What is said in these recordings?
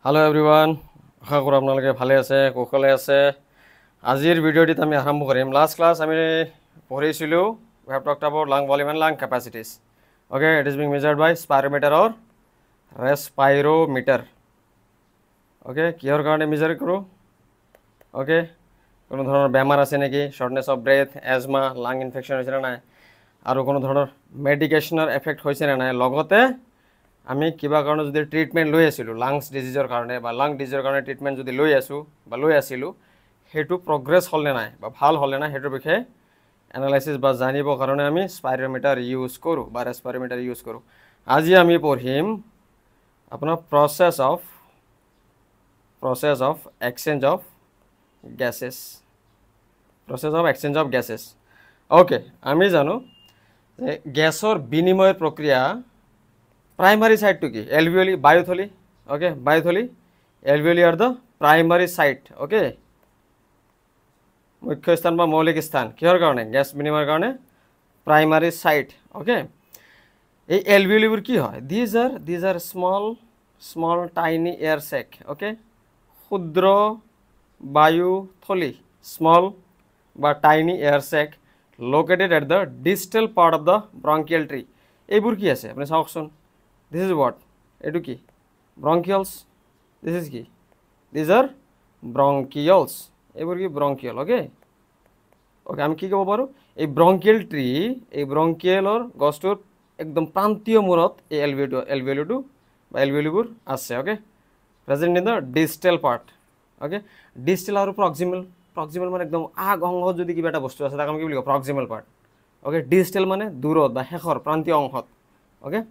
Hello এভৰিওয়ান, আশা কৰো আপোনালোকে ভালে আছে, কুশলে আছে। আজিৰ ভিডিঅ'টিত আমি আৰম্ভ কৰিম। লাষ্ট ক্লাছ আমি পঢ়িছিলোঁ we have talked about lung volume and lung capacities. Okay, it is being measured by spirometer or respirometer. Okay, কিহৰ কাৰণে মেজাৰ কৰোঁ? Okay, কোনো ধৰণৰ বেমাৰ আছে নেকি, শৰ্টনেছ অফ ব্ৰেথ, এজমা, লাং ইনফেকশ্যন হৈছে নে নাই, আৰু কোনো ধৰণৰ মেডিকেশ্যনৰ এফেক্ট হৈছে নে নাই, লগতে আমি কিবা কাৰণে যদি ট্ৰিটমেণ্ট লৈ আছিলোঁ লাংছ ডিজিজৰ কাৰণে বা লাং ডিজিজৰ কাৰণে ট্ৰিটমেণ্ট যদি লৈ আছিলোঁ সেইটো প্ৰগ্ৰেছ হ'লনে নাই বা ভাল হ'লনে নাই সেইটোৰ বিষয়ে এনালাইচিছ বা জানিবৰ কাৰণে আমি স্পাইৰোমিটাৰ ইউজ কৰোঁ বা ৰেস্পাইৰোমিটাৰ ইউজ কৰোঁ। আজি আমি পঢ়িম আপোনাৰ process of exchange of gases. Okay, আমি জানো যে গেছৰ বিনিময়ৰ প্ৰক্ৰিয়া primary site to ki alveoli biotholi. Okay, biotholi alveoli are the primary site. Okay, মুখ্য স্থান বা মৌলিক স্থান কিহৰ কাৰণে গ্যাস বিনিময়ৰ কাৰণে primary site. Okay, এই alveoli কি হয়, these are small tiny air sac. Okay, ক্ষুদ্র বায়ু থলি, small বা tiny air sac located at the distal part of the bronchial tree. এইবোৰ কি আছে আপুনি চাওকচোন। This is what? এটু কি? Bronchioles. This is কি? These are bronchioles. এবোৰ কি bronchial, okay? Okay, আমি কি ক'ব পাৰোঁ? এই bronchial tree, এই bronchialৰ গছটোৰ একদম প্ৰান্তীয় মূৰত এই alveoli বা alveoliবোৰ আছে, okay? Present in the distal part. Okay? Distal আৰু proximal মানে একদম আগ অংশত যদি কিবা এটা বস্তু আছে তাক আমি কি বুলি কওঁ proximal part. Okay? Distal মানে দূৰত বা শেষৰ প্ৰান্তীয় অংশত। Okay?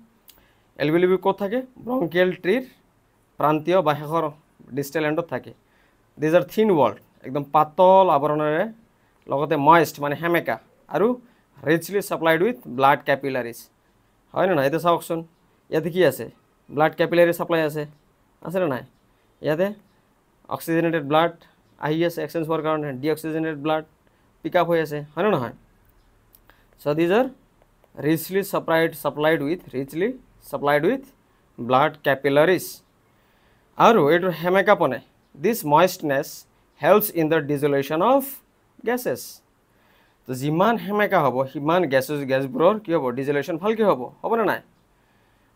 এলভিওলি ক'ত থাকে? ব্ৰংকিয়েল ট্ৰিৰ প্ৰান্তীয় বা শেষৰ ডিষ্টেল এণ্ডত থাকে। দিজ আৰ থিন ৱাল্ড, একদম পাতল আৱৰণেৰে, লগতে ময়েষ্ট মানে সেমেকা, আৰু ৰিচলি ছাপ্লাইড উইথ ব্লাড কেপিলাৰিজ। হয়নে নাই? এতিয়া চাওকচোন, ইয়াতে কি আছে? ব্লাড কেপিলাৰি ছাপ্লাই আছেনে নাই? ইয়াতে অক্সিজেনেটেড ব্লাড আহি আছে এক্সচেঞ্জ হোৱাৰ কাৰণে, ডিঅক্সিজেনেটেড ব্লাড পিক আপ হৈ আছে, হয়নে নহয়? So' these are richly supplied with blood capillaries. আৰু এইটো হেমেকাপনে, this moistness helps in the dissolution of gases. তো যিমান হেমেকা হ'ব সিমান গেছবোৰৰ কি হ'ব? ডিজলেশ্যন ভালকৈ হ'বনে নাই?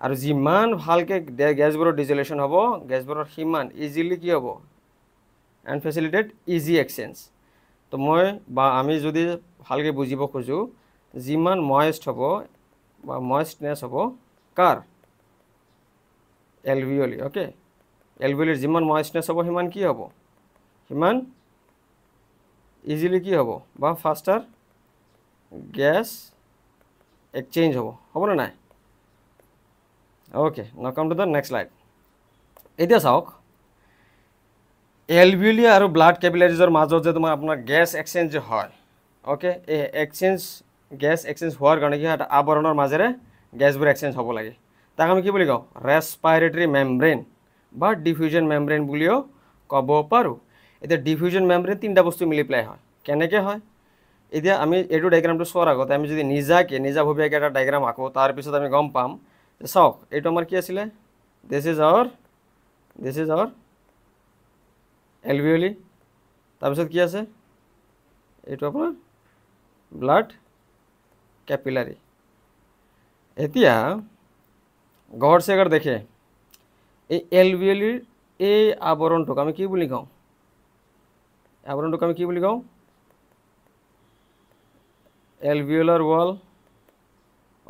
আৰু যিমান ভালকৈ গেছবোৰৰ ডিজলেশ্যন হ'ব, গেছবোৰৰ সিমান ইজিলি কি হ'ব? And facilitate easy exchange. তো আমি যদি ভালকৈ বুজিব খোজোঁ, যিমান ময়েষ্ট হ'ব বা ময়েষ্টনেছ হ'ব কাৰ? এলভিওলি। অ'কে, এলভিওলিৰ যিমান ময়েষ্টনেছ হ'ব সিমান কি হ'ব? সিমান ইজিলি কি হ'ব বা ফাষ্টাৰ গেছ এক্সচেঞ্জ হ'বনে নাই? অ'কে, নাও come to the next slide. এতিয়া চাওক, এলভিওলি আৰু ব্লাড কেপিলাৰিজৰ মাজত যে তোমাৰ আপোনাৰ গেছ এক্সচেঞ্জ হয়, অ'কে, এই গেছ এক্সচেঞ্জ হোৱাৰ কাৰণে কি হয়? এটা আৱৰণৰ মাজেৰে গেছবোৰ এক্সচেঞ্জ হ'ব লাগে। তাক আমি কি বুলি কওঁ? ৰেস্পাইৰেটৰী মেমব্ৰেইন বা ডিফিউজন মেমব্ৰেইন বুলিও ক'ব পাৰোঁ। এতিয়া ডিফিউজন মেমব্ৰেইন তিনিটা বস্তু মিলি পেলাই হয়। কেনেকৈ হয়? এতিয়া আমি এইটো ডায়েগ্ৰামটো চোৱাৰ আগতে আমি যদি নিজাভৱীয়াকৈ এটা ডায়েগ্ৰাম আঁকো, তাৰপিছত আমি গম পাম যে চাওক, এইটো আমাৰ কি আছিলে? This is our alveoli. তাৰপিছত কি আছে? এইটো আপোনাৰ ব্লাড কেপিলাৰি। এতিয়া গড়চে আগাৰ দেখে এই এলভিওলিৰ এই আৱৰণটোক আমি কি বুলি কওঁ? এলভিওলাৰ ৱাল।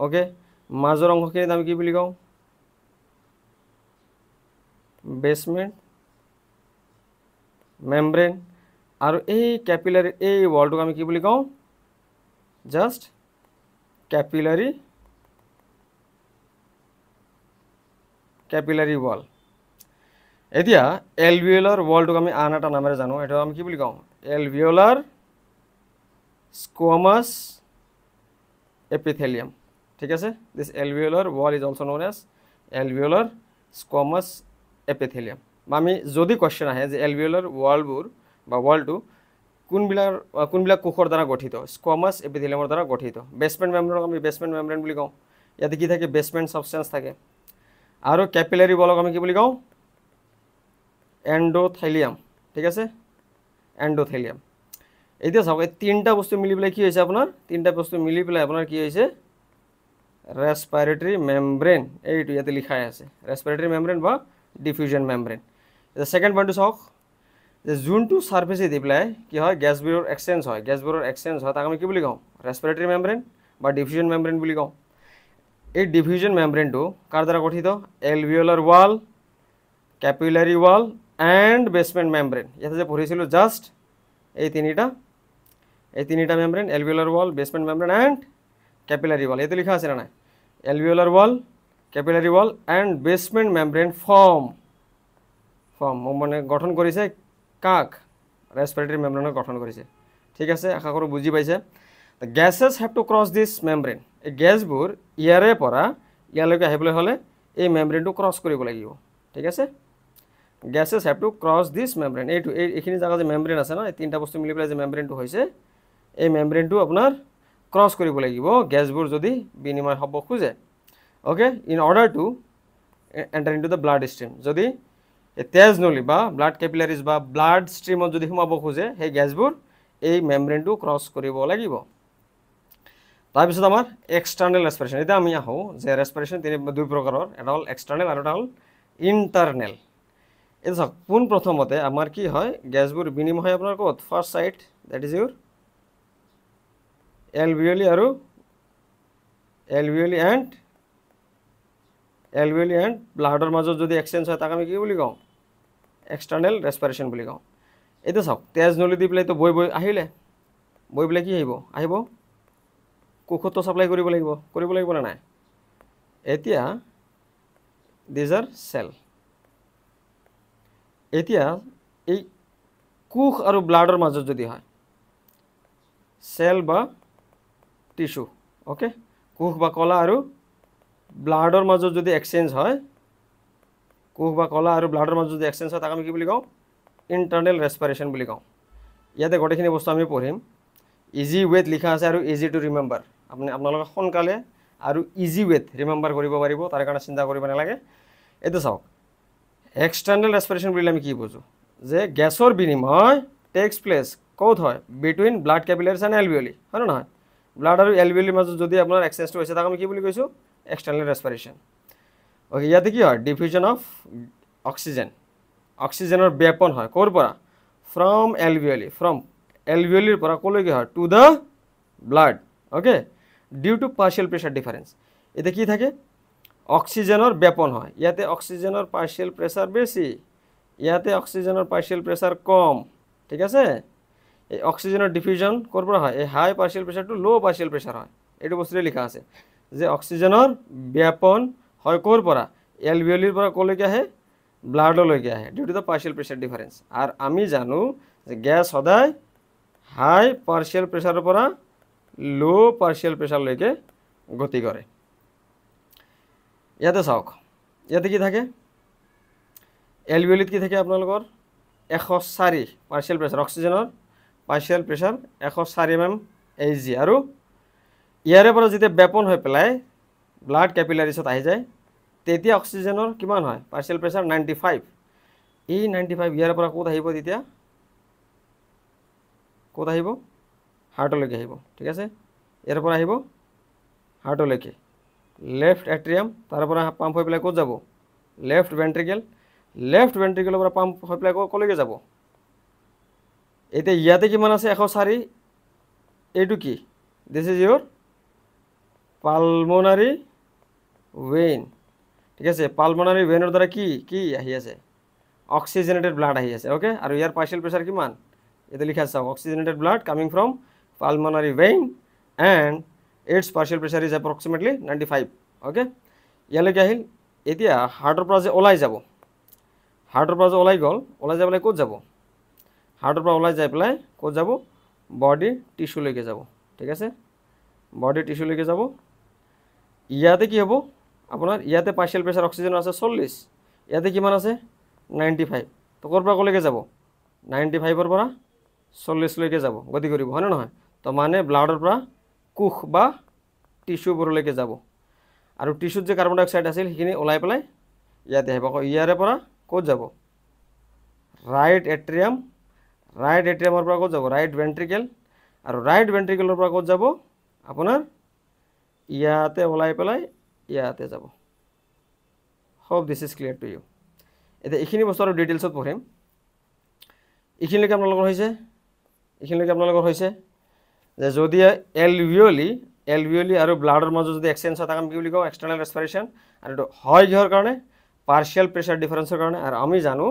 অ'কে, মাজৰ অংশখিনিত আমি কি বুলি কওঁ? Basement membrane. আৰু এই কেপিলাৰি এই ৱালটোক আমি কি বুলি কওঁ? Just capillary wall. এতিয়া এলভিওলাৰ ৱালটোক আমি আন এটা নামেৰে জানো, সেইটো আমি কি বুলি কওঁ? Alveolar squamous epithelium. ঠিক আছে, this alveolar wall is also' known as alveolar squamous epithelium. বা আমি যদি কুৱেশ্যন আহে যে এলভিওলাৰ ৱালটো কোনবিলাক কোষৰ দ্বাৰা গঠিত? স্কুৱামাছ এপিথেলিয়ামৰ দ্বাৰা গঠিত। বেছমেণ্ট মেমব্ৰেইনক আমি বেছমেণ্ট মেমব্ৰেইন বুলি কওঁ। ইয়াতে কি থাকে? বেছমেণ্ট ছাবষ্টেঞ্চ থাকে। আৰু কেপিলাৰি ৱালক আমি কি বুলি কওঁ? এন্ডোথেলিয়াম ঠিক আছে এন্ডোথেলিয়াম এতিয়া চাওক এই তিনটা বস্তু মিলি পেলাই কি হৈছে আপোনাৰ তিনটা বস্তু মিলি পেলাই আপোনাৰ কি হৈছে ৰেসপিৰেটৰি মেমব্ৰেন এইটো ইয়াতে লিখাই আছে ৰেসপিৰেটৰি মেমব্ৰেন বা ডিফিউজন মেমব্ৰেন এটা সেকেন্ড পইণ্টটো চাওক যে যোনটো সাৰফেসে দি পেলাই কি হয় গ্যাসবোৰৰ এক্সচেঞ্জ হয় তাক আমি কি বুলি কওঁ ৰেসপিৰেটৰি মেমব্ৰেন বা ডিফিউজন মেমব্ৰেন বুলি কওঁ এই ডিফিউজন মেমব্ৰেনটো কাৰ দ্বাৰা গঠিত alveolar wall capillary wall and basement membrane ইয়াতে যে পঢ়িছিলো জাস্ট এই তিনিটা membrane alveolar wall basement membrane and capillary wall এতে লেখা আছে না alveolar wall capillary wall and basement membrane form মানে গঠন কৰিছে কাক ৰেসপিৰেটৰি মেমব্ৰেনৰ গঠন কৰিছে ঠিক আছে আশা কৰো বুজি পাইছে the gases have to cross this membrane এই গ্যাসবোৰ ইয়াৰে পৰা ইয়ালৈকে আহিবলৈ হলে এই মেমব্ৰেনটো ক্ৰছ কৰিব লাগিব ঠিক আছে gases have to cross this membrane এইখিনি জায়গা যে মেমব্ৰেন আছে না এই তিনটা বস্তু মিলি পেলাই যে মেমব্ৰেনটো হৈছে এই মেমব্ৰেনটো আপোনাৰ ক্ৰছ কৰিব লাগিব গ্যাসবোৰ যদি বিনিময় হ'ব খুজে okay in order to enter into the bloodstream যদি তেজ নলী বা ব্লাড ক্যাপিলাৰিজ বা ব্লাড ষ্ট্ৰীমত যদি সোমাব খুজে সেই গ্যাসবোৰ এই মেমব্ৰেনটো ক্ৰছ কৰিব লাগিব তাৰপিছত আমাৰ এক্সটাৰ্নেল ৰেসপিৰেশন এটা আমি আহো যে ৰেসপিৰেশন দুই প্ৰকাৰৰ এটা হল এক্সটাৰ্নেল আৰু এটা হল ইন্টাৰনেল এটা চাওক পোন প্ৰথমতে আমাৰ কি হয় গ্যাসবোৰ বিনিময় হয় আপোনাৰ ক'ত first side that is your alveoli and ব্লাডৰ মাজত যদি এক্সচেঞ্জ হয় তাক আমি কি বুলি কওঁ এক্সটাৰ্নেল ৰেসপিৰেশন বুলি কওঁ এটা চাওক তেজ নলী দি পেলাই তো বৈ আহিলে বৈ পেলাই কি আহিব কোষত সাপ্লাই কৰিব লাগিব না নাই এতিয়া দিজ আৰ সেল এতিয়া এই কোষ আৰু ব্লাডৰ মাজত যদি হয় সেল বা টিস্যু ওকে কোষ বা কলা আৰু ব্লাডৰ মাজত যদি এক্সচেঞ্জ হয় কোষ বা কলা আৰু ব্লাডৰ মাজত যদি এক্সচেঞ্জ হয় তাক আমি কি বুলি কওঁ ইন্টাৰনেল ৰেসপিৰেশন বুলি কওঁ ইয়াতে গোটেইখিনি বস্তু আমি পঢ়িম ইজি ওয়েত লিখা আছে আৰু ইজি টু ৰিমেম্বাৰ আপোনালোকে সোনকালে আৰু ইজি ওয়েত ৰিমেম্বাৰ কৰিব পাৰিব তাৰ কাৰণে চিন্তা কৰিব নালাগে এইটো চাওক এক্সটাৰ্নেল ৰেসপিৰেশন বুলি আমি কি বুজো যে গ্যাসৰ বিনিময় টেক্স প্লেস ক'ত হয় বিটুইন ব্লাড ক্যাপিলাৰিজ এন্ড এলভিওলি হয় না নহয় ব্লাড আৰু এলভিওলিৰ মাজত যদি আপোনাৰ এক্সচেঞ্জটো হৈছে তাক আমি কি বুলি কৈছো এক্সটাৰ্নেল ৰেসপিৰেশন ওকে ইয়াতে কি হয় ডিফিউজন অফ অক্সিজেনৰ ব্যাপন হয় ক'ৰ পৰা ফ্ৰম এলভিওলিৰ পৰা কলৈকে হয় to the blood okay due to partial pressure difference এতে কি থাকে অক্সিজেনৰ ব্যাপন হয় ইয়াতে অক্সিজেনৰ পাৰ্শিয়াল প্ৰেছাৰ বেছি ইয়াতে অক্সিজেনৰ পাৰ্শিয়াল প্ৰেছাৰ কম ঠিক আছে এই অক্সিজেনৰ ডিফিউজন ক'ৰ পৰা হয় এই হাই পাৰ্শিয়াল প্ৰেছাৰ টু লো পাৰ্শিয়াল প্ৰেছাৰ হয় এইটো বস্তুৰে লিখা আছে যে অক্সিজেনৰ ব্যাপন হয় ক'ৰ পৰা এলভিওলিৰ পৰা কলৈকে আহে ব্লাডলৈকে আহে due to the partial pressure difference আৰু আমি জানো যে গ্যাস সদায় হাই পাৰ্শিয়াল প্ৰেছাৰৰ পৰা লো পাৰ্শিয়াল প্ৰেছাৰলৈকে গতি কৰে ইয়াতে চাওক ইয়াতে কি থাকে এলভিওলিত কি থাকে আপোনালোকৰ 104 পাৰ্শিয়াল প্ৰেছাৰ অক্সিজেনৰ পাৰ্শিয়াল প্ৰেছাৰ 104 mm Hg আৰু ইয়াৰে পৰা যেতিয়া ব্যাপন হৈ পেলাই ব্লাড ক্যাপিলাৰিছত আহি যায় তেতিয়া অক্সিজেনৰ কিমান হয় পাৰ্শিয়াল প্ৰেছাৰ 95 এই 95 ইয়াৰে পৰা ক'ত আহিব তেতিয়া ক'ত আহিব হাৰ্টলৈকে আহিব ঠিক আছে ইয়াৰ পৰা আহিব হাৰ্টলৈকে লেফট এট্ৰিয়াম তাৰ পৰা পাম্প হৈ পেলাই ক'ত যাব লেফট ভেন্ট্ৰিকলৰ পৰা পাম্প হৈ পেলাই কলৈকে যাব এতিয়া ইয়াতে কিমান আছে 104 এইটো কি this is Euro pulmonary vein ঠিক আছে পালমোনাৰী ভেইনৰ দ্বাৰা কি আহি আছে অক্সিজেনেটেড ব্লাড আহি আছে ওকে আৰু ইয়াৰ পাৰ্শিয়াল প্ৰেছাৰ কিমান এটা লিখা আছে oxygenated blood coming from pulmonary vein and its partial pressure is approximately 95 okay ইয়ালৈকে আহিল এতিয়া হাৰ্টৰ পৰা যে ওলাই যাব হাৰ্টৰ পৰা যে ওলাই গ'ল ওলাই যাবলৈ ক'ত যাব হাৰ্টৰ পৰা ওলাই যাই পেলাই ক'ত যাব বডি টিস্যুলৈকে যাব ঠিক আছে বডি টিস্যুলৈকে যাব ইয়াতে কি হ'ব আপোনাৰ ইয়াতে পাৰ্শিয়াল প্ৰেছাৰ অক্সিজেন আছে 40 ইয়াতে কিমান আছে 95 তো ক'ৰ পৰা কলৈকে যাব 95 ৰ পৰা 40 লৈকে যাব গতি কৰিব হয় না নহয় তো মানে ব্লাডৰ পৰা কোষ বা টিস্যুবোৰলৈকে যাব আৰু টিস্যুত যে কাৰ্বন ডাই অক্সাইড আছিল সেইখিনি ওলাই পেলাই ইয়াতে আহিব ইয়াৰে পৰা ক'ত যাব ৰাইট এট্ৰিয়ামৰ পৰা ক'ত যাব ৰাইট ভেন্ট্ৰিকেল আৰু ৰাইট ভেন্ট্ৰিকেলৰ পৰা ক'ত যাব আপোনাৰ ইয়াতে ওলাই পেলাই ইয়াতে যাব hope this is clear to you এতিয়া এইখিনি বস্তু আৰু ডিটেইলছত পঢ়িম এইখিনিলৈকে আপোনালোকৰ হৈছে যে যদি এলভিঅলি আৰু ব্লাডৰ মাজত যদি এক্সচেঞ্জ হয় তাক আমি কি বুলি কওঁ এক্সটাৰ্নেল ৰেসপিৰেশন আৰু এইটো হয় কিহৰ কাৰণে পাৰ্শিয়াল প্ৰেছাৰ ডিফাৰেন্সৰ কাৰণে আৰু আমি জানো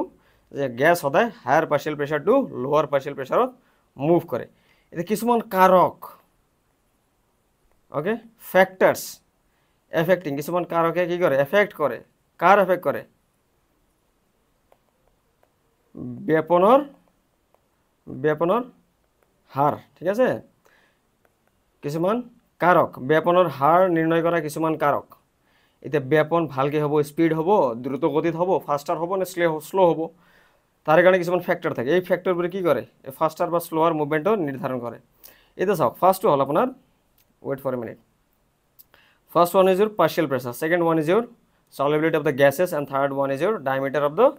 যে গ্যাস সদায় হায়াৰ পাৰ্শিয়াল প্ৰেছাৰ টু লোৱাৰ পাৰ্শিয়াল প্ৰেছাৰত মুভ কৰে এতিয়া কিছুমান কাৰক ওকে ফ্যাক্টৰস এফেক্টিং কিছুমান কাৰকে কি কৰে এফেক্ট কৰে কাৰ এফেক্ট কৰে ব্যাপনৰ হাৰ ঠিক আছে কিছুমান কাৰক ব্যাপনৰ হার নির্ণয় করা কিছুমান কারক এতিয়া ব্যাপন ভালকে হব স্পিড হব দ্রুত গতিত হব ফাস্টার হব না স্লো হব তার কারণে কিছুমান ফ্যাক্টর থাকে এই ফ্যাক্টরগুলো কি করে ফাস্টার বা স্লোয়ার মুভমেন্টও নির্ধারণ করে এটা চাওক ফার্স্ট হল আপনার wait for a minute first one is your partial pressure second one is your solubility of the gases and third one is your diameter of the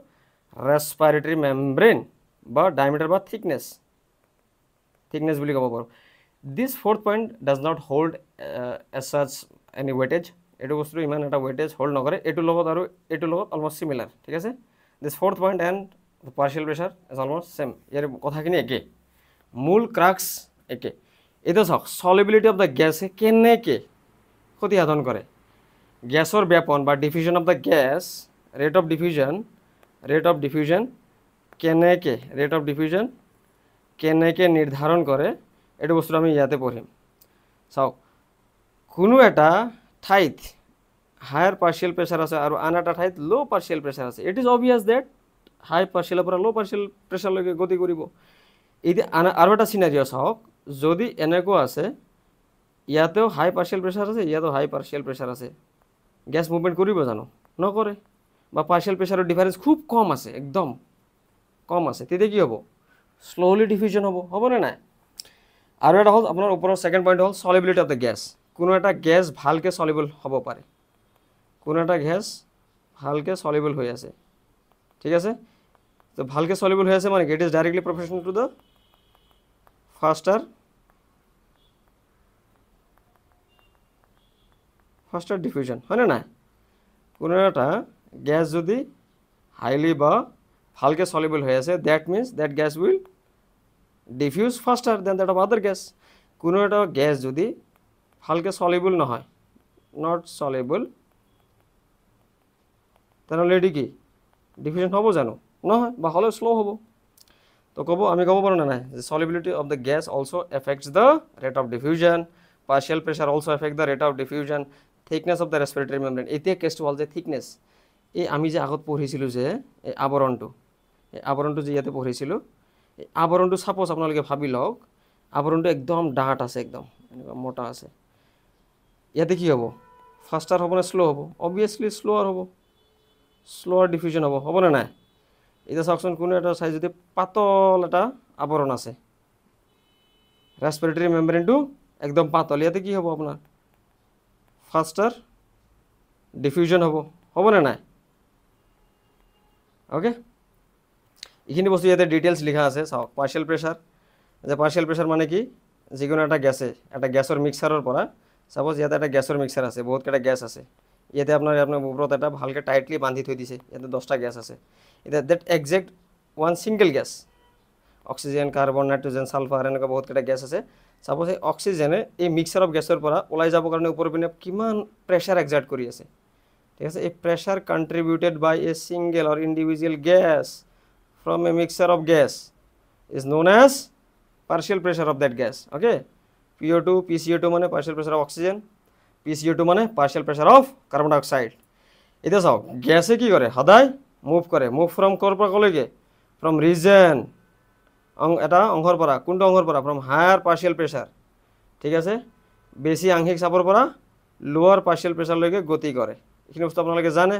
respiratory membrane বা diameter বা thickness বুলি ক'ব পাৰো this fourth point does not hold as such any weightage এটো বস্তু ইমান এটা weightage hold নকৰে এটো লগত আৰু এটো লগত almost similar ঠিক আছে this fourth point and the partial pressure is almost same ইয়াৰ কথাখিনি একে মূল ক্ৰাক্স একে এটা চাওক solubility of the gas কেনেকে ক্ষতি সাধন কৰে গ্যাসৰ ব্যাপন বা diffusion of the gas rate of diffusion কেনেকে নির্ধারণ করে এটা বস্তু আমি ইয়াতে পঢ়িম চাওক কোনো এটা ঠাইত হায়ার পার্শিয়াল প্রেসার আছে আৰু আন এটা ঠাইত লো পাৰ্শিয়াল প্ৰেসাৰ আছে ইট ইজ অবভিয়াস দ্যাট হাই পাৰ্শিয়ালৰ পৰা লো পাৰ্শিয়াল প্ৰেসাৰলৈকে গতি কৰিব এই আৰু এটা সিনাৰিও চাওক যদি এনেকুৱা আছে ইয়াতেও হাই পাৰ্শিয়াল প্ৰেসাৰ আছে ইয়াতেও হাই পাৰ্শিয়াল প্ৰেসাৰ আছে গ্যাস মুভমেন্ট কৰিব জানো নকৰে বা পার্শিয়াল প্রেসারের ডিফারেন্স খুব কম আছে একদম কম আছে তেতিয়া কি হ'ব স্লোলি ডিফিউজন হ'ব না নাই আৰু এটা হল আপোনাৰ ওপৰৰ second point hall solubility of the gas কোনো এটা গ্যাস ভালকে সলিবল হ'ব পাৰে কোনো এটা গ্যাস ভালকে সলিবল হৈ আছে ঠিক আছে তো ভালকে সলিবল হৈ আছে মানে it is directly proportional to the faster diffusion হয় না কোনো একটা গ্যাস যদি হাইলি বা ভালকে সলিবল হৈ আছে that means that gas will diffuse faster than that of other gas কোনো একটা গ্যাস যদি ভালকে সলিবল নহয় নট সলিবল তাহলে এটি কি ডিফিউজন হ'ব জানো নহয় বা হলে স্লো হ'ব তো আমি ক'ব পাৰো না নাই যে solubility of the gas also affects the rate of diffusion partial pressure also affect the rate of diffusion thickness of the respiratory membrane এতিয়া কেছটো হল যে thickness এই আমি যে আগত পঢ়িছিলো যে এই আবৰণটো যে ইয়াতে পঢ়িছিলো এই আবৰণটো সাপোজ আপোনালোকে ভাবি লওক আবৰণটো একদম ডাঠ আছে একদম এনেকুৱা মোটা আছে ইয়াতে কি হ'ব ফাস্টাৰ হ'ব না স্লো হ'ব অবভিয়াসলি স্লোৱাৰ ডিফিউজন হ'ব না নাই এটা চাওকচোন কোনো এটা চাই যদি পাতল এটা আবৰণ আছে ৰেসপিৰেটৰি মেমব্ৰেনটো একদম পাতল ইয়াতে কি হ'ব আপোনাৰ ফাস্টার ডিফিউজন হ'ব না নাই ওকে এইখিনি বস্তু ইয়াতে ডিটেইলস লিখা আছে চাওক পার্শিয়াল প্রেসার মানে কি যিকোনো এটা গ্যাসৰ মিক্সাৰৰ পৰা সাপোজ ইয়াতে এটা গ্যাসৰ মিক্সাৰ আছে বহুত কেইটা গ্যাস আছে ইয়াতে আপোনাৰ ওপৰত এটা ভালকে টাইটলি বান্ধি থৈ দিছে ইয়াতে 10টা গ্যাস আছে এটা that exact one single gas oxygen carbon nitrogen sulphur এনেকুৱা বহুত কেইটা গ্যাস আছে সাপোজ এই অক্সিজেনে এই মিক্সাৰ অফ গ্যাসৰ পৰা ওলাই যাব কাৰণে ওপৰৰ পিনে কিমান প্ৰেছাৰ এক্সাৰ্ট কৰি আছে ঠিক আছে এই pressure contributed by a single or individual gas from a mixture of gas is known as partial pressure of that gas okay PO2 PCO2 মানে partial pressure of oxygen PCO2 মানে partial pressure of carbon dioxide এটা চাওক গ্যাসে কি কৰে সদায় move from কৰ পৰা কলৈকে ফ্ৰম ৰিজন এটা অংশৰ পৰা কোনটো অংশৰ পৰা ফ্ৰম হায়াৰ পাৰ্শিয়াল প্ৰেসাৰ ঠিক আছে বেশি আংশিক চাপৰ পৰা লোৱাৰ পাৰ্শিয়াল প্ৰেসাৰলৈকে গতি কৰে এইখিনি বস্তু আপোনালোকে জানে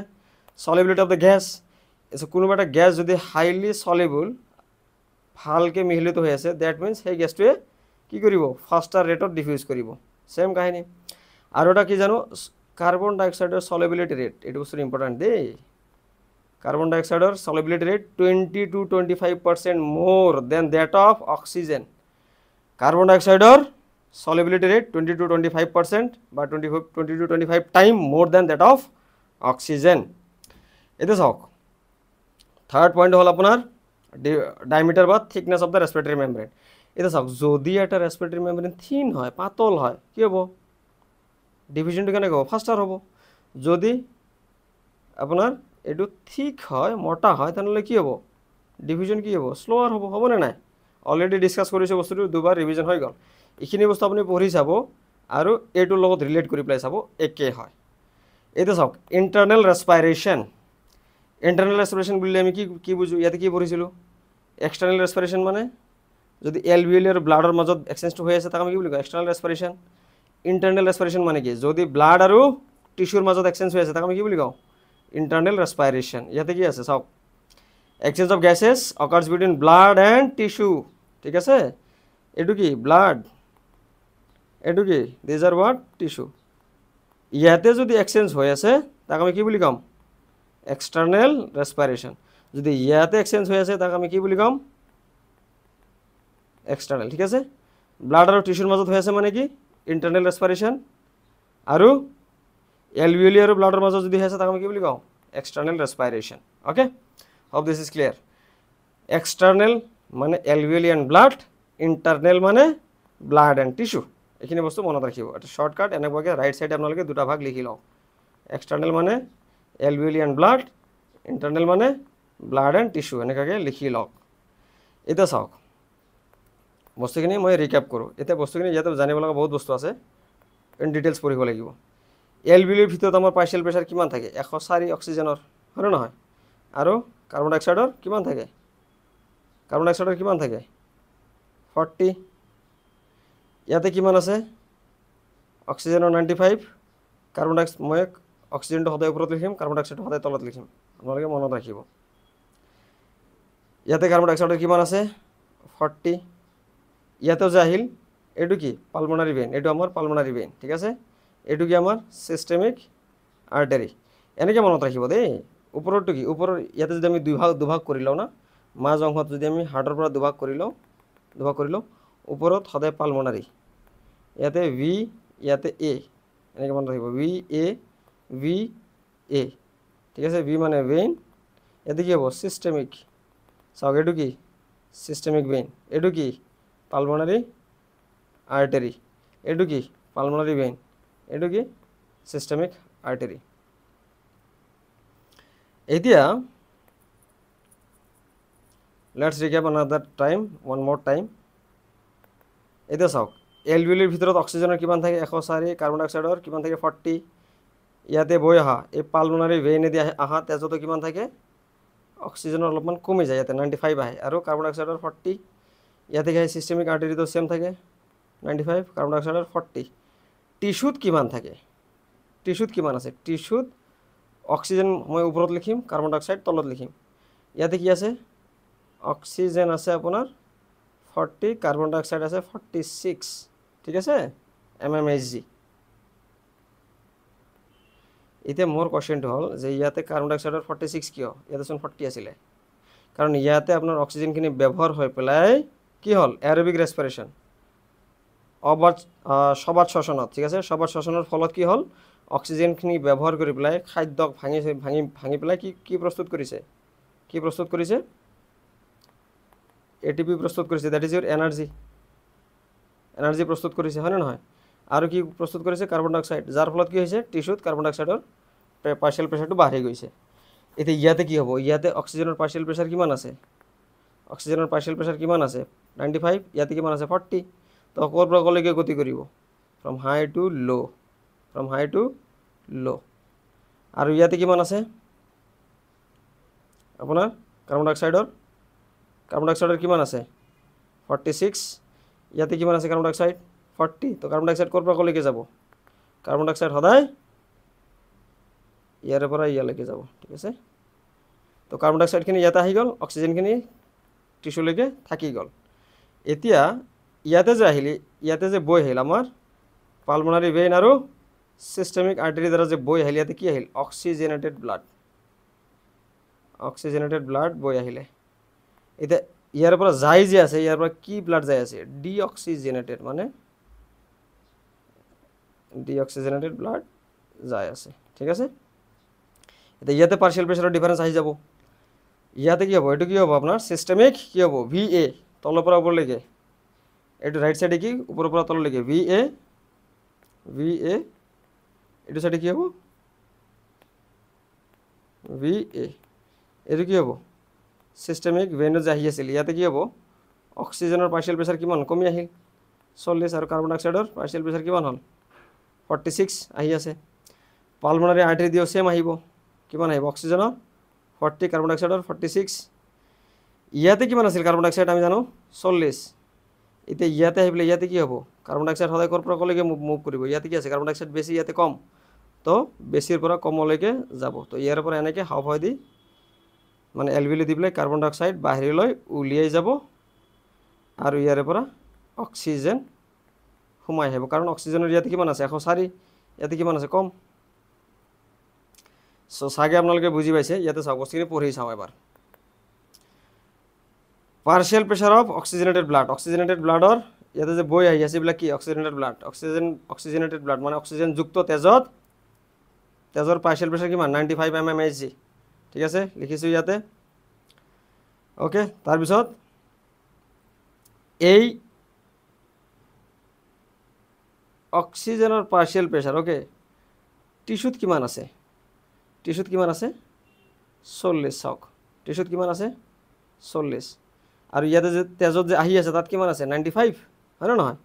সলিবিলিটি অফ দ্য গ্যাস কোনোবা এটা গ্যাস যদি হাইলি সলিবল ভালকে মিহলিত হৈ আছে দ্যাট মিন্স সেই গ্যাসটোৱে কি কৰিব ফাস্টাৰ ৰেটত ডিফিউজ কৰিব সেম কাহিনী আৰু এটা কি জানো কাৰ্বন ডাইঅক্সাইডৰ সলিবিলিটি রেট এটো বস্তু ইম্পর্টেন্ট দেই carbon dioxide or solubility rate 20 to 25% more than that of oxygen. Carbon dioxide or solubility rate 20 to 25% বা 20 to 25 time more than that of oxygen. এটা চাওক থার্ড পয়েন্ট হল আপনার ডায়ামিটার বা thickness of the respiratory membrane. এটা চাওক যদি একটা respiratory membrane থিন হয় পাতল হয় কি হব ডিভিশনটো কেনেকৈ হ'ব ফাস্টার হ'ব। যদি আপনার এইটো থিক হয় মোটা হয় তাহলে কি হব ডিভিজন কি হব স্লোয়ার হব হব না নাই অলরেডি ডিসকাস কৰিছো বস্তুটো দুবাৰ ৰিভিজন হৈ গ'ল। এইখিনি বস্তু আপুনি পঢ়ি চাব আৰু এইটোৰ লগত ৰিলেট কৰি পেলাই চাব একে হয়। এইটো চাওক ইণ্টাৰনেল ৰেসপিৰেশন। ইণ্টাৰনেল ৰেসপিৰেশন বুলিলে আমি কি কি বুঝো ইয়াতে কি পঢ়িছিলো এক্সটাৰ্নেল ৰেসপিৰেশন মানে যদি এলভিওলি আৰু ব্লাডৰ মাজত এক্সচেঞ্জটো হৈ আছে তাক আমি কি বুলি কওঁ এক্সটাৰ্নেল ৰেসপিৰেশন। ইণ্টাৰনেল ৰেসপিৰেশন মানে কি যদি ব্লাড আৰু টিস্যুৰ মাজত এক্সচেঞ্জ হৈ আছে তাক আমি কি বুলি কওঁ ইণ্টাৰনেল ৰেসপিৰেশন। ইয়াতে কি আছে চাওক exchange of gases occurs between blood and tissue ঠিক আছে এটু কি ব্লাড এটু কি দিস আর হোয়াট টিস্যু। ইয়াতে যদি এক্সচেঞ্জ হৈ আছে তাক আমি কি বুলি কম এক্সটার্নাল রেসপিরেশন। যদি ইয়াতে এক্সচেঞ্জ হৈ আছে তাক আমি কি বুলি কম এক্সটার্নাল ঠিক আছে। ব্লাড আৰু টিস্যুৰ মাজত হৈ আছে মানে কি ইণ্টাৰনেল ৰেসপিৰেশন আৰু এলভিওলি আৰু ব্লাডৰ মাজত যদি হৈ আছে তাক আমি কি বুলি কওঁ external respiration. Okay hope this is clear. External মানে alveoli and blood, internal মানে blood and tissue. এইখিনি বস্তু মনত ৰাখিব এটা শৰ্টকাট এনেকুৱাকে ৰাইট সাইডে আপোনালোকে দুটা ভাগ লিখি লওক এক্সটাৰ্নাল মানে alveoli and blood, internal মানে blood and tissue এনেকুৱাকে লিখি লওক। এটা চাওক বস্তুখিনি মই ৰিক্যাপ কৰোঁ এতিয়া বস্তুখিনি ইয়াতে জানিব লগা বহুত বস্তু আছে ইন ডিটেইলছ পঢ়িব লাগিব। এলভিওলিৰ ভিতৰত আমাৰ পাৰ্শিয়াল প্ৰেছাৰ কিমান থাকে 104 অক্সিজেনৰ হয় নহয় আৰু কাৰ্বন ডাইঅক্সাইডৰ কিমান থাকে কাৰ্বন ডাইঅক্সাইডৰ কিমান থাকে 40 ইয়াতে কিমান আছে অক্সিজেনৰ 95 কাৰ্বন ডাইঅক্সাইড মই অক্সিজেনটো সদায় ওপৰত লিখিম কাৰ্বন ডাইঅক্সাইডটো সদায় তলত লিখিম আপোনালোকে মনত ৰাখিব। ইয়াতে কাৰ্বন ডাইঅক্সাইডৰ কিমান আছে 40 ইয়াতেও যে আহিল এইটো কি পালমোনাৰি ভেইন এইটো আমাৰ পালমোনাৰি ভেইন ঠিক আছে এইটো কি আমাৰ সিস্টেমিক আৰ্টাৰি এনেকৈ মনত ৰাখিব দেই। ওপৰটো কি ওপৰৰ ইয়াতে যদি আমি দুভাগ কৰি লওঁ না মাজ অংশত যদি আমি হাৰ্টৰ পৰা দুভাগ কৰি লওঁ ওপৰত সদায় পালমোনাৰি ইয়াতে ভি ইয়াতে এ এনেকৈ মনত ৰাখিব ভি এ ঠিক আছে ভি মানে ভেইন ইয়াতে কি হ'ব সিস্টেমিক চাওক এইটো কি সিস্টেমিক ভেইন এইটো কি পালমোনারি আৰ্টাৰি এইটো কি পালমোনাৰি ভেইন এইটো কি সিস্টেমিক আৰ্টাৰি। এতিয়া লেটস ৰিক্যাপ অনাদাৰ টাইম ওয়ান মোৰ টাইম। এতিয়া চাওক এলভিওলিৰ ভিতৰত অক্সিজেনৰ কিমান থাকে 104 কাৰ্বন ডাইঅক্সাইডৰ কিমান থাকে 40 ইয়াতে বৈ অহা এই পালমোনাৰি ভেইনেদি অহা তেজতো কিমান থাকে অক্সিজেনৰ অলপমান কমি যায় ইয়াতে 95 আহে আৰু কাৰ্বন ডাইঅক্সাইডৰ 40 ইয়াতে কি সিস্টেমিক আৰ্টাৰিটো সেম থাকে 95 কাৰ্বন ডাইঅক্সাইডৰ 40 টিস্যুত কিমান থাকে টিস্যুত কিমান আছে টিস্যুত অক্সিজেন মই ওপৰত লিখিম কাৰ্বন ডাইঅক্সাইড তলত লিখিম ইয়াতে কি আছে অক্সিজেন আছে আপোনাৰ 40 কাৰ্বন ডাইঅক্সাইড আছে 46 ঠিক আছে mmHg। এতিয়া মোৰ কোৱেশ্চনটো হ'ল যে ইয়াতে কাৰ্বন ডাইঅক্সাইডৰ 46 কিয় ইয়াতে চোন 40 আছিলে কাৰণ ইয়াতে আপোনাৰ অক্সিজেনখিনি ব্যৱহাৰ হৈ পেলাই কি হ'ল এৰোবিক ৰেসপিৰেশন সবাত শ্বসনত ঠিক আছে সবাত শ্বসনৰ ফলত কি হ'ল অক্সিজেনখিনি ব্যৱহাৰ কৰি পেলাই খাদ্যক ভাঙি পেলাই কি প্ৰস্তুত কৰিছে এটিপি প্ৰস্তুত কৰিছে দ্যাট ইজ ইউৰ এনাৰ্জি প্ৰস্তুত কৰিছে হয় না নহয় আৰু কি প্ৰস্তুত কৰিছে কাৰ্বন ডাইঅক্সাইড যাৰ ফলত কি হৈছে টিস্যুত কাৰ্বন ডাইঅক্সাইডৰ পাৰ্শিয়াল প্ৰেছাৰটো বাঢ়ি গৈছে। এতিয়া ইয়াতে কি হ'ব ইয়াতে অক্সিজেনৰ পাৰ্শিয়াল প্ৰেছাৰ কিমান আছে 95 ইয়াতে কিমান আছে 40 তো ক'ৰ পৰা ক'লৈকে গতি কৰিব ফ্ৰম হাই টু লো আৰু ইয়াতে কিমান আছে আপোনাৰ কাৰ্বন ডাইঅক্সাইডৰ কিমান আছে 46 ইয়াতে কিমান আছে কাৰ্বন ডাইঅক্সাইড 40 তো কাৰ্বন ডাইঅক্সাইড ক'ৰ পৰা ক'লৈকে যাব কাৰ্বন ডাইঅক্সাইড সদায় ইয়াৰে পৰা ইয়ালৈকে যাব ঠিক আছে। তো কাৰ্বন ডাইঅক্সাইডখিনি ইয়াতে আহি গ'ল অক্সিজেনখিনি টিস্যুলৈকে থাকি গ'ল। এতিয়া ইয়াতে যে বৈ আহিল আমাৰ পালমোনাৰি ভেইন আৰু সিস্টেমিক আৰ্টাৰি দ্বাৰা যে বৈ আহিল ইয়াতে কি আহিল অক্সিজেনেটেড ব্লাড অক্সিজেনেটেড ব্লাড বৈ আহিলে এতিয়া ইয়াৰ পৰা যাই যে আছে ইয়াৰ পৰা কি ব্লাড যাই আছে ডিঅক্সিজেনেটেড মানে ডিঅক্সিজেনেটেড ব্লাড যাই আছে ঠিক আছে এতিয়া ইয়াতে পাৰ্চিয়েল প্ৰেছাৰৰ ডিফাৰেন্স আহি যাব ইয়াতে কি হ'ব এইটো কি হ'ব আপোনাৰ সিস্টেমিক কি হ'ব ভি এ তলৰ পৰা ওপৰলৈকে এইটো ৰাইট সাইডে কি ওপৰৰ পৰা তললৈকে ভি এ এইটো সাইডে কি হ'ব ভি এ এইটো কি হ'ব সিস্টেমিক ভেইনত যে আহি আছিল ইয়াতে কি হ'ব অক্সিজেনৰ পাৰ্চিয়েল প্ৰেছাৰ কিমান কমি আহিল 40 আৰু কাৰ্বন ডাই অক্সাইডৰ পাৰ্চিয়েল প্ৰেছাৰ কিমান হ'ল 46 আহি আছে পালমোনাৰী আৰ্টাৰী দিও সেম আহিব কিমান আহিব অক্সিজেনৰ 40 কাৰ্বন ডাই অক্সাইডৰ 46 ইয়াতে কিমান আছিল কাৰ্বন ডাই অক্সাইড আমি জানো 40 এতিয়া ইয়াতে আহিলে ইয়াতে কি হ'ব কাৰ্বন ডাই অক্সাইড সদায় কৰ পৰা কলৈকে মুভ কৰিব ইয়াতে কি আছে কাৰ্বন ডাই অক্সাইড বেছি ইয়াতে কম তো বেছিৰ পৰা কমলৈকে যাব তো ইয়াৰ পৰা এনেকৈ হাওফাও দি মানে এলভিলি দি পেলাই কাৰ্বন ডাই অক্সাইড বাহিৰলৈ উলিয়াই যাব আৰু ইয়াৰ পৰা অক্সিজেন সোমাই আহিব কাৰণ অক্সিজেনৰ ইয়াতে কিমান আছে 104 ইয়াতে কিমান আছে কম সো সাগে আপোনালোকে বুজি পাইছে ইয়াতে চাওক বস্তুখিনি পঢ়ি চাও এবাৰ পাৰ্চিয়েল প্ৰেছাৰ অফ অক্সিজেনেটেড ব্লাডৰ ইয়াতে যে বৈ আহি আছে এইবিলাক কি অক্সিজেনেটেড ব্লাড মানে অক্সিজেন যুক্ত তেজৰ পাৰ্চিয়েল প্ৰেছাৰ কিমান 95 mmHg ঠিক আছে লিখিছো ইয়াতে ওকে তাৰ পিছত এই অক্সিজেনৰ পাৰ্চিয়েল প্ৰেছাৰ ওকে টিস্যুত কিমান আছে 40 চাওক টিস্যুত কিমান আছে 40 আৰু ইয়াতে যে তেজত যে আহি আছে তাত কিমান আছে 95 হয় না নহয়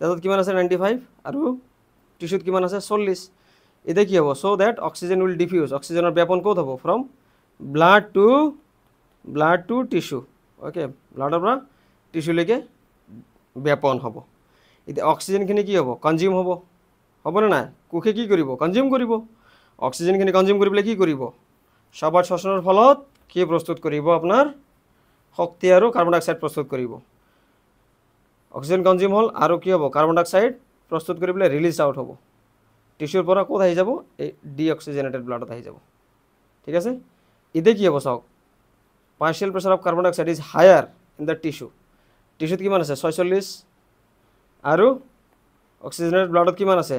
তেজত কিমান আছে 95 আৰু টিস্যুত কিমান আছে 40 এটা কি হ'ব so that oxygen will diffuse অক্সিজেনৰ ব্যাপন ক'ত হ'ব from blood to tissue okay ব্লাডৰ পৰা টিস্যুলৈকে ব্যাপন হ'ব এতিয়া অক্সিজেনখিনি কি হ'ব কনজিউম হ'ব না নাই কোষে কি কৰিব কনজিউম কৰিব অক্সিজেনখিনি কনজিউম কৰিবলৈ কি কৰিব সবাৰ শ্বসনৰ ফলত কি প্ৰস্তুত কৰিব আপোনাৰ শক্তি আৰু কাৰ্বন ডাই অক্সাইড প্ৰস্তুত কৰিব অক্সিজেন কনজিউম হল আৰু কি হ'ব কাৰ্বন ডাই অক্সাইড প্ৰস্তুত কৰিবলৈ ৰিলিজ আউট হ'ব টিস্যুৰ পৰা ক'ত আহি যাব এই ডিঅক্সিজেনেটেড ব্লাডত আহি যাব ঠিক আছে ইতে কি হ'ব চাওক partial pressure of carbon dioxide is higher in the টিস্যুত কিমান আছে 46 আৰু অক্সিজেনেটেড ব্লাডত কিমান আছে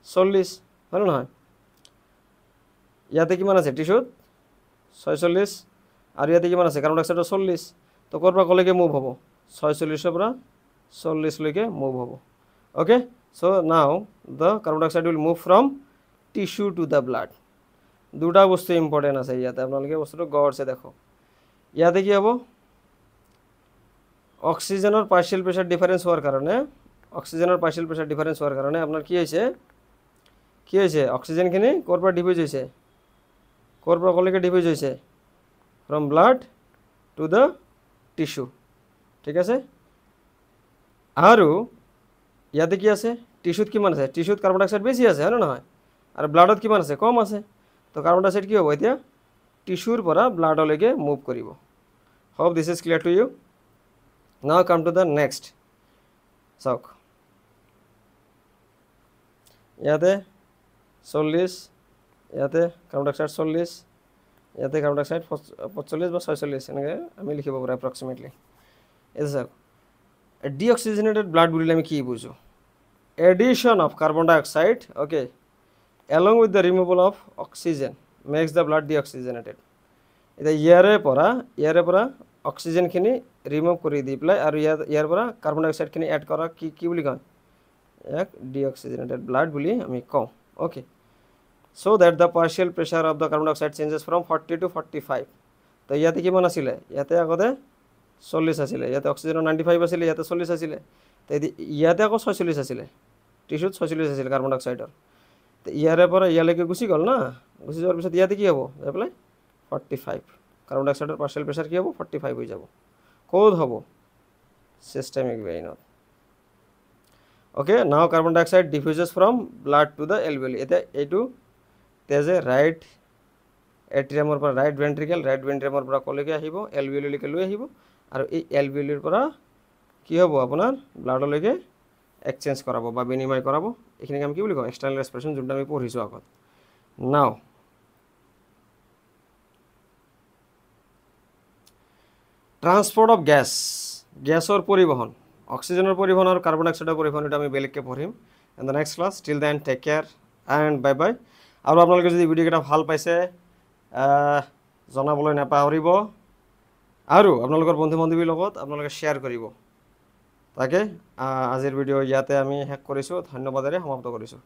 40 হয় নহয় ইয়াতে কিমান আছে টিস্যুত 46 আৰু ইয়াতে কিমান আছে কাৰ্বন ডাই অক্সাইডৰ 40 তো ক'ৰ পৰা কলৈকে মুভ হ'ব 46 ৰ পৰা 40 লৈকে মুভ হ'ব okay so now the carbon dioxide will move from tissue to the blood দুটা বস্তু ইম্পৰ্টেন্ট আছে ইয়াতে আপোনালোকে বস্তুটো গড়ছে দেখো ইয়াতে কি হ'ব অক্সিজেনৰ পাৰ্চিয়েল প্ৰেছাৰ ডিফাৰেন্স হোৱাৰ কাৰণে আপোনাৰ কি হৈছে অক্সিজেনখিনি ক'ৰ পৰা ডিফিউজ হৈছে ক'ৰ পৰা কলৈকে ডিফিউজ হৈছে from blood to the tissue ঠিক আছে আৰু ইয়াতে কি আছে টিস্যুত কিমান আছে টিস্যুত কাৰ্বন ডাই অক্সাইড বেছি আছে হয় না নহয় আৰু ব্লাডত কিমান আছে কম আছে তো কাৰ্বন ডাই অক্সাইড কি হ'ব এতিয়া টিস্যুৰ পৰা ব্লাডলৈকে মুভ কৰিব hope this is clear to you now come to the next চাওক ইয়াতে 40 ইয়াতে কাৰ্বন ডাই অক্সাইড 40 ইয়াতে কাৰ্বন ডাই অক্সাইড 45 বা 46 এনেকৈ আমি লিখিব পাৰোঁ এপ্ৰক্সিমেটলি এটা চাওক ডিঅক্সিজেনেটেড ব্লাড বুলিলে আমি কি বুঝো addition of carbon dioxide okay along with the removal of oxygen makes the blood deoxygenated এটা ইয়াৰে পৰা অক্সিজেনখিনি ৰিমুভ কৰি দি পেলাই আৰু ইয়াৰ পৰা কাৰ্বন ডাই অক্সাইডখিনি এড কৰা কি বুলি কয় এক ডিঅক্সিজেনেটেড ব্লাড বুলি আমি কওঁ okay so that the partial pressure of the carbon dioxide changes from 40 to 45 তো ইয়াতে কিমান আছিলে ইয়াতে আগতে 40 আছিলে ইয়াতে অক্সিজেনৰ 95 আছিলে ইয়াতে 40 আছিলে তো ইয়াতে আকৌ 46 আছিলে টিস্যুত 46 আছিলে কাৰ্বন ডাই অক্সাইডৰ তো ইয়াৰে পৰা ইয়ালৈকে গুচি গ'ল না গুচি যোৱাৰ পিছত ইয়াতে কি হ'ব যাই পেলাই 45 কাৰ্বন ডাই অক্সাইডৰ পাৰ্চিয়েল প্ৰেছাৰ কি হ'ব 45 হৈ যাব ক'ত হ'ব সিস্টেমিক ভেইনত okay now carbon dioxide diffuses from blood to the alveoli এটা এইটো তেজে ৰাইট এট্ৰিয়ামৰ পৰা ৰাইট ভেন্ট্ৰিকেলৰ পৰা কলৈকে আহিব এলভিউলিলৈকে লৈ আহিব আৰু এই এলভিউলিৰ পৰা কি হ'ব আপোনাৰ ব্লাডলৈকে এক্সচেঞ্জ কৰাব বা বিনিময় কৰাব এইখিনিক আমি কি বুলি কওঁ এক্সটাৰ্নাল ৰেসপিৰেশন যোনটা আমি পঢ়িছো আগত নাও ট্ৰান্সপৰ্ট অফ গেছৰ পৰিবহণ, অক্সিজেনৰ পৰিবহণ আৰু কাৰ্বন ডাই অক্সাইডৰ পৰিবহণ এটা আমি বেলেগকৈ পঢ়িম in the next class. Till then take care and bye bye. আৰু আপোনালোকে যদি ভিডিঅ'কেইটা ভাল পাইছে জনাবলৈ নাপাহৰিব আৰু আপোনালোকৰ বন্ধু বান্ধৱীৰ লগত আপোনালোকে শ্বেয়াৰ কৰিব। তাকে আজিৰ ভিডিঅ' ইয়াতে আমি শেষ কৰিছোঁ, ধন্যবাদেৰে সমাপ্ত কৰিছোঁ।